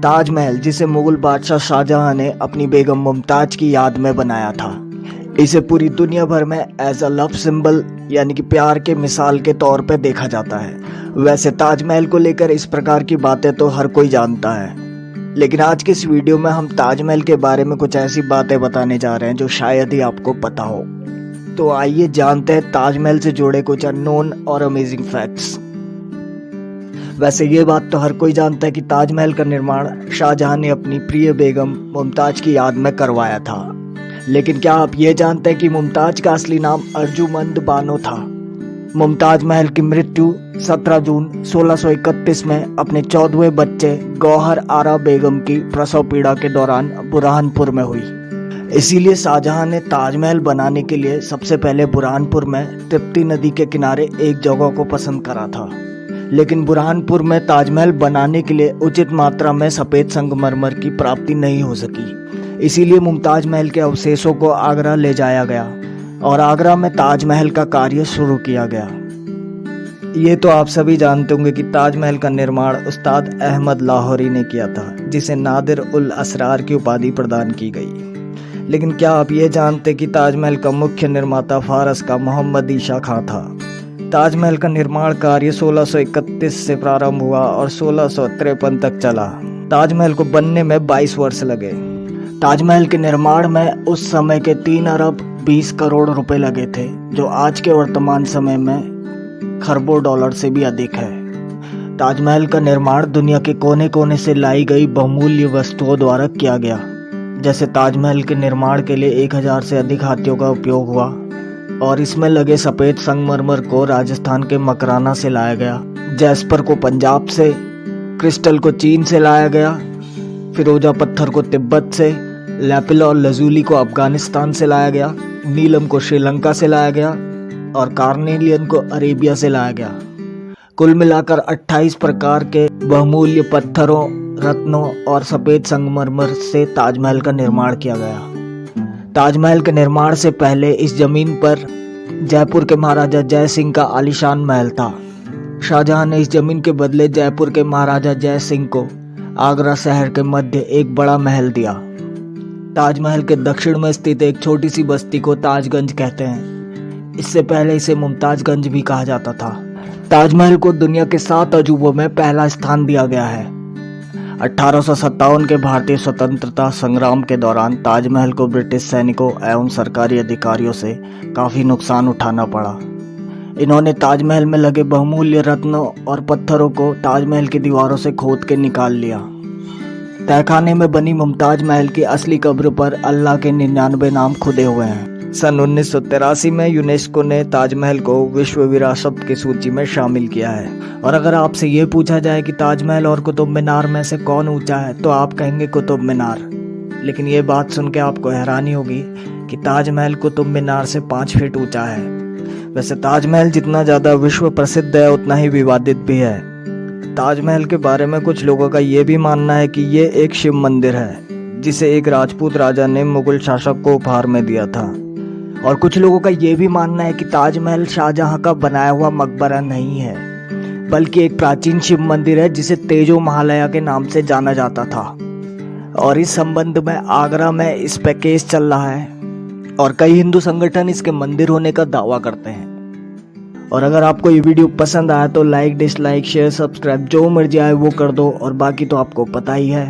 ताजमहल, जिसे मुगल बादशाह शाहजहां ने अपनी बेगम मुमताज की याद में बनाया था, इसे पूरी दुनिया भर में एज अ लव सिंबल यानी कि प्यार के मिसाल के तौर पर देखा जाता है। वैसे ताजमहल को लेकर इस प्रकार की बातें तो हर कोई जानता है, लेकिन आज के इस वीडियो में हम ताजमहल के बारे में कुछ ऐसी बातें बताने जा रहे हैं जो शायद ही आपको पता हो। तो आइए जानते हैं ताजमहल से जुड़े कुछ अननोन और अमेजिंग फैक्ट्स। वैसे ये बात तो हर कोई जानता है कि ताजमहल का निर्माण शाहजहां ने अपनी प्रिय बेगम मुमताज की याद में करवाया था। लेकिन क्या आप ये जानते हैं कि मुमताज का असली नाम अर्जुमंद बानो था। मुमताज महल की मृत्यु 17 जून 1631 में अपने 14वें बच्चे गौहर आरा बेगम की प्रसव पीड़ा के दौरान बुरहानपुर में हुई। इसीलिए शाहजहां ने ताजमहल बनाने के लिए सबसे पहले बुरहानपुर में तप्ती नदी के किनारे एक जगह को पसंद करा था। लेकिन बुरहानपुर में ताजमहल बनाने के लिए उचित मात्रा में सफ़ेद संगमरमर की प्राप्ति नहीं हो सकी। इसीलिए मुमताज महल के अवशेषों को आगरा ले जाया गया और आगरा में ताजमहल का कार्य शुरू किया गया। ये तो आप सभी जानते होंगे कि ताजमहल का निर्माण उस्ताद अहमद लाहौरी ने किया था, जिसे नादिर उल असरार की उपाधि प्रदान की गई। लेकिन क्या आप ये जानते कि ताजमहल का मुख्य निर्माता फारस का मोहम्मद ईशा खां था। ताजमहल का निर्माण कार्य 1631 से प्रारंभ हुआ और 1653 तक चला। ताजमहल को बनने में 22 वर्ष लगे। ताजमहल के निर्माण में उस समय के 3 अरब 20 करोड़ रुपए लगे थे, जो आज के वर्तमान समय में खरबों डॉलर से भी अधिक है। ताजमहल का निर्माण दुनिया के कोने कोने से लाई गई बहुमूल्य वस्तुओं द्वारा किया गया। जैसे ताजमहल के निर्माण के लिए 1000 से अधिक हाथियों का उपयोग हुआ और इसमें लगे सफ़ेद संगमरमर को राजस्थान के मकराना से लाया गया, जैस्पर को पंजाब से, क्रिस्टल को चीन से लाया गया, फिरोजा पत्थर को तिब्बत से, लैपिल और लजूली को अफगानिस्तान से लाया गया, नीलम को श्रीलंका से लाया गया और कार्नेलियन को अरेबिया से लाया गया। कुल मिलाकर 28 प्रकार के बहुमूल्य पत्थरों, रत्नों और सफ़ेद संगमरमर से ताजमहल का निर्माण किया गया। ताजमहल के निर्माण से पहले इस जमीन पर जयपुर के महाराजा जय सिंह का आलीशान महल था। शाहजहां ने इस जमीन के बदले जयपुर के महाराजा जय सिंह को आगरा शहर के मध्य एक बड़ा महल दिया। ताजमहल के दक्षिण में स्थित एक छोटी सी बस्ती को ताजगंज कहते हैं। इससे पहले इसे मुमताजगंज भी कहा जाता था। ताजमहल को दुनिया के 7 अजूबों में पहला स्थान दिया गया है। 1857 के भारतीय स्वतंत्रता संग्राम के दौरान ताजमहल को ब्रिटिश सैनिकों एवं सरकारी अधिकारियों से काफ़ी नुकसान उठाना पड़ा। इन्होंने ताजमहल में लगे बहुमूल्य रत्नों और पत्थरों को ताजमहल की दीवारों से खोद के निकाल लिया। तहखाने में बनी मुमताज महल की असली कब्र पर अल्लाह के 99 नाम खुदे हुए हैं। सन 1983 में यूनेस्को ने ताजमहल को विश्व विरासत की सूची में शामिल किया है। और अगर आपसे ये पूछा जाए कि ताजमहल और कुतुब मीनार में से कौन ऊंचा है, तो आप कहेंगे कुतुब मीनार। लेकिन ये बात सुन के आपको हैरानी होगी कि ताजमहल कुतुब मीनार से 5 फीट ऊंचा है। वैसे ताजमहल जितना ज़्यादा विश्व प्रसिद्ध है, उतना ही विवादित भी है। ताजमहल के बारे में कुछ लोगों का ये भी मानना है कि ये एक शिव मंदिर है, जिसे एक राजपूत राजा ने मुगल शासक को उपहार में दिया था। और कुछ लोगों का ये भी मानना है कि ताजमहल शाहजहां का बनाया हुआ मकबरा नहीं है, बल्कि एक प्राचीन शिव मंदिर है, जिसे तेजो महालया के नाम से जाना जाता था। और इस संबंध में आगरा में इस पे केस चल रहा है और कई हिंदू संगठन इसके मंदिर होने का दावा करते हैं। और अगर आपको ये वीडियो पसंद आया तो लाइक, डिसलाइक, शेयर, सब्सक्राइब जो मर्जी आए वो कर दो। और बाकी तो आपको पता ही है।